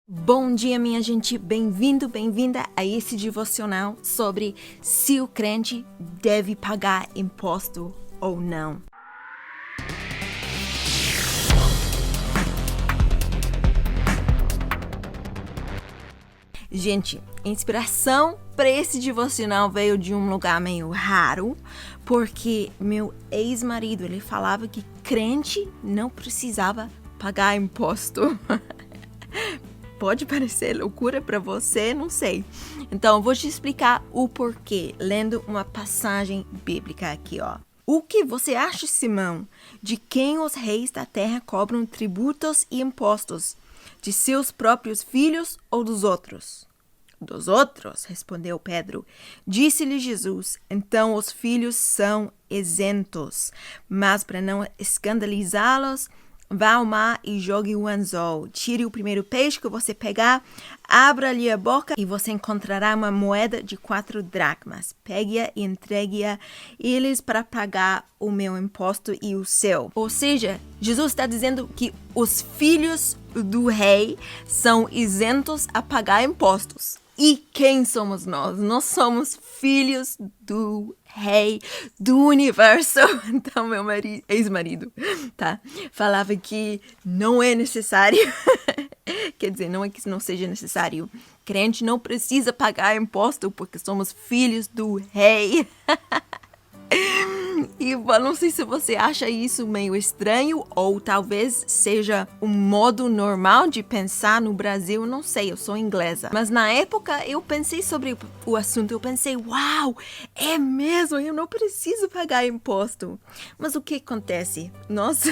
Bom dia, minha gente, bem-vindo, bem-vinda a esse devocional sobre se o crente deve pagar imposto ou não. Gente, a inspiração para esse devocional veio de um lugar meio raro, porque meu ex-marido, ele falava que crente não precisava pagar imposto. Pode parecer loucura para você, não sei. Então, eu vou te explicar o porquê, lendo uma passagem bíblica aqui, ó. O que você acha, Simão, de quem os reis da terra cobram tributos e impostos? De seus próprios filhos ou dos outros? Dos outros, respondeu Pedro. Disse-lhe Jesus, então os filhos são isentos, mas para não escandalizá-los, vá ao mar e jogue o anzol. Tire o primeiro peixe que você pegar, abra-lhe a boca e você encontrará uma moeda de 4 dracmas. Pegue-a e entregue-a eles para pagar o meu imposto e o seu. Ou seja, Jesus está dizendo que os filhos do rei são isentos a pagar impostos. E quem somos nós? Nós somos filhos do rei do universo. Então, meu ex-marido, tá? Falava que não é necessário. Quer dizer, não é que não seja necessário. Crente não precisa pagar imposto porque somos filhos do rei. E eu não sei se você acha isso meio estranho ou talvez seja um modo normal de pensar no Brasil, não sei, eu sou inglesa. Mas na época eu pensei sobre o assunto, eu pensei, uau, é mesmo, eu não preciso pagar imposto. Mas o que acontece? Nós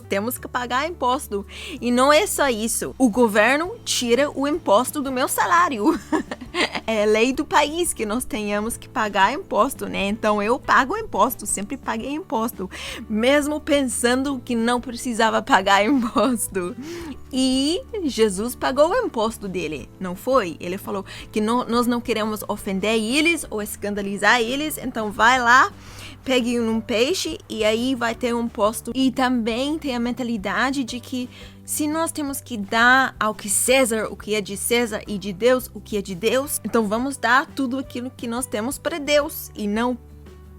temos que pagar imposto. E não é só isso, o governo tira o imposto do meu salário. É lei do país que nós tenhamos que pagar imposto, né? Então eu pago imposto, sempre paguei imposto, mesmo pensando que não precisava pagar imposto. E Jesus pagou o imposto dele, não foi? Ele falou que nós não queremos ofender eles ou escandalizar eles, então vai lá, pegue um peixe e aí vai ter um imposto. E também tem a mentalidade de que se nós temos que dar ao que César o que é de César e de Deus o que é de Deus, então vamos dar tudo aquilo que nós temos para Deus e não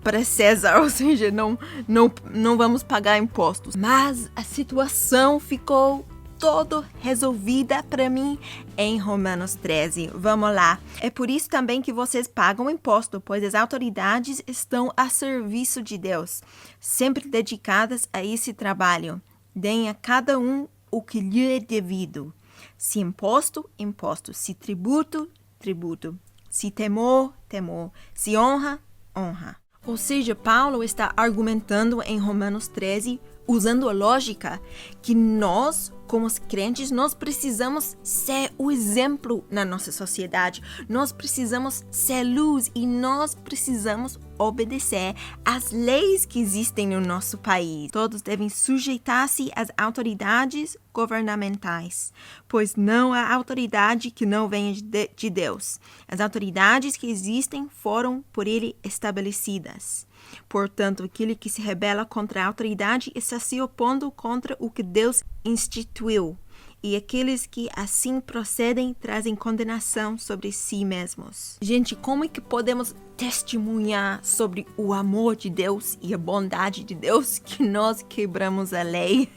para César, ou seja, não vamos pagar impostos. Mas a situação ficou toda resolvida para mim em Romanos 13. Vamos lá. É por isso também que vocês pagam imposto, pois as autoridades estão a serviço de Deus, sempre dedicadas a esse trabalho. Deem a cada um o que lhe é devido. Se imposto, imposto. Se tributo, tributo. Se temor, temor. Se honra, honra. Ou seja, Paulo está argumentando em Romanos 13, usando a lógica que nós, como os crentes, nós precisamos ser o exemplo na nossa sociedade. Nós precisamos ser luz e nós precisamos obedecer às leis que existem no nosso país. Todos devem sujeitar-se às autoridades governamentais, pois não há autoridade que não venha de Deus. As autoridades que existem foram por ele estabelecidas. Portanto, aquele que se rebela contra a autoridade está se opondo contra o que Deus instituiu. E aqueles que assim procedem trazem condenação sobre si mesmos. Gente, como é que podemos testemunhar sobre o amor de Deus e a bondade de Deus que nós quebramos a lei?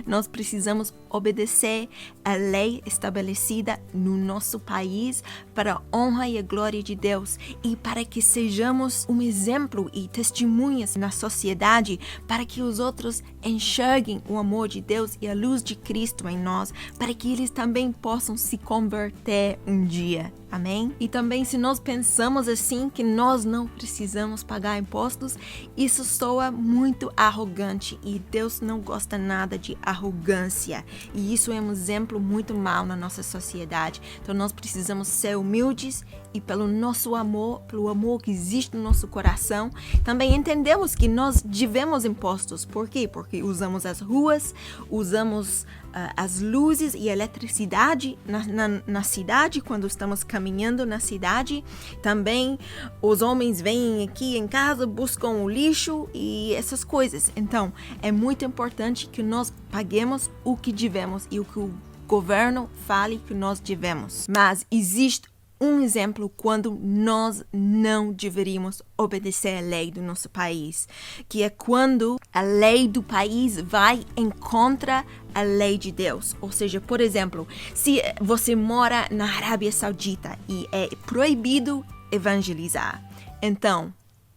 Nós precisamos obedecer a lei estabelecida no nosso país para a honra e a glória de Deus e para que sejamos um exemplo e testemunhas na sociedade para que os outros enxerguem o amor de Deus e a luz de Cristo em nós, para que eles também possam se converter um dia. Amém? E também se nós pensamos assim que nós não precisamos pagar impostos, isso soa muito arrogante e Deus não gosta nada de arrogância. E isso é um exemplo muito mau na nossa sociedade. Então nós precisamos ser humildes e pelo nosso amor, pelo amor que existe no nosso coração, também entendemos que nós devemos impostos. Por quê? Porque usamos as ruas, usamos as luzes e a eletricidade na cidade quando estamos caminhando na cidade. Também os homens vêm aqui em casa, buscam o lixo e essas coisas. Então, é muito importante que nós paguemos o que devemos e o que governo fale que nós devemos. Mas existe um exemplo quando nós não deveríamos obedecer à lei do nosso país, que é quando a lei do país vai em contra a lei de Deus. Ou seja, por exemplo, se você mora na Arábia Saudita e é proibido evangelizar, então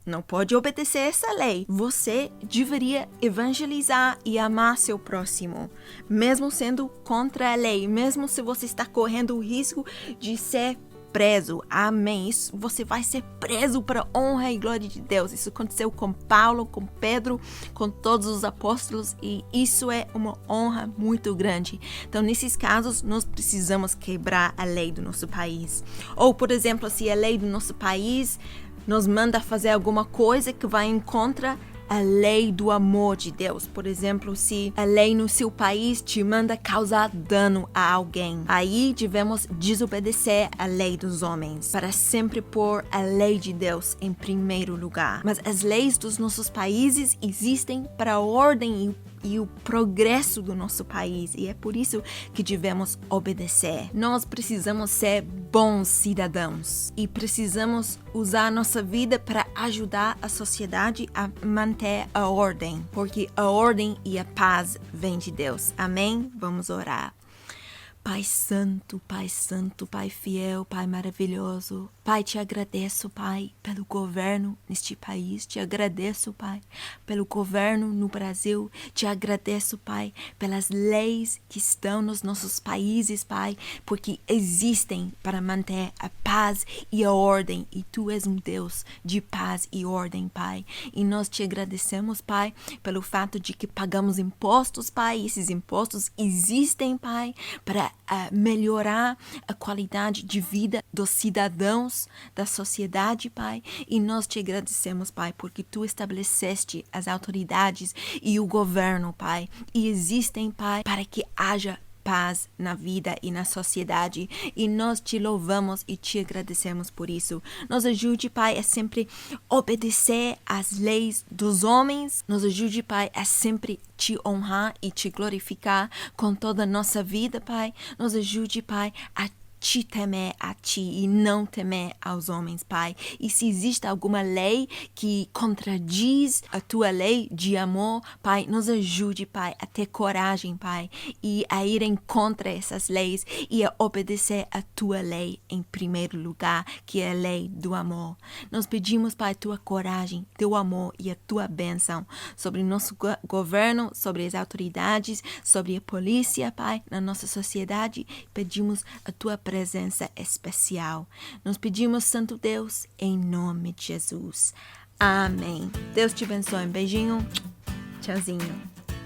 não pode obedecer essa lei. Você deveria evangelizar e amar seu próximo, mesmo sendo contra a lei, mesmo se você está correndo o risco de ser preso. Amém. Isso, você vai ser preso para a honra e glória de Deus. Isso aconteceu com Paulo, com Pedro, com todos os apóstolos, e isso é uma honra muito grande. Então, nesses casos, nós precisamos quebrar a lei do nosso país. Ou, por exemplo, se a lei do nosso país nos manda fazer alguma coisa que vai em contra a lei do amor de Deus. Por exemplo, se a lei no seu país te manda causar dano a alguém, aí devemos desobedecer a lei dos homens para sempre pôr a lei de Deus em primeiro lugar. Mas as leis dos nossos países existem para a ordem e o progresso do nosso país, e é por isso que devemos obedecer. Nós precisamos ser bons cidadãos e precisamos usar nossa vida para ajudar a sociedade a manter a ordem, porque a ordem e a paz vêm de Deus. Amém? Vamos orar. Pai santo, Pai fiel, Pai maravilhoso. Pai, te agradeço, Pai, pelo governo neste país. Te agradeço, Pai, pelo governo no Brasil. Te agradeço, Pai, pelas leis que estão nos nossos países, Pai, porque existem para manter a paz e a ordem. E Tu és um Deus de paz e ordem, Pai. E nós te agradecemos, Pai, pelo fato de que pagamos impostos, Pai. E esses impostos existem, Pai, para melhorar a qualidade de vida dos cidadãos da sociedade, Pai. E nós te agradecemos, Pai, porque Tu estabeleceste as autoridades e o governo, Pai. E existem, Pai, para que haja paz na vida e na sociedade, e nós te louvamos e te agradecemos por isso. Nos ajude, Pai, a sempre obedecer às leis dos homens. Nos ajude, Pai, a sempre te honrar e te glorificar com toda a nossa vida, Pai. Nos ajude, Pai, a te temer a Ti e não temer aos homens, Pai. E se existe alguma lei que contradiz a Tua lei de amor, Pai, nos ajude, Pai, a ter coragem, Pai, e a ir em contra essas leis e a obedecer a Tua lei em primeiro lugar, que é a lei do amor. Nós pedimos, Pai, Tua coragem, Teu amor e a Tua bênção sobre o nosso governo, sobre as autoridades, sobre a polícia, Pai, na nossa sociedade. Pedimos a Tua presença especial. Nós pedimos, Santo Deus, em nome de Jesus. Amém. Deus te abençoe. Um beijinho. Tchauzinho.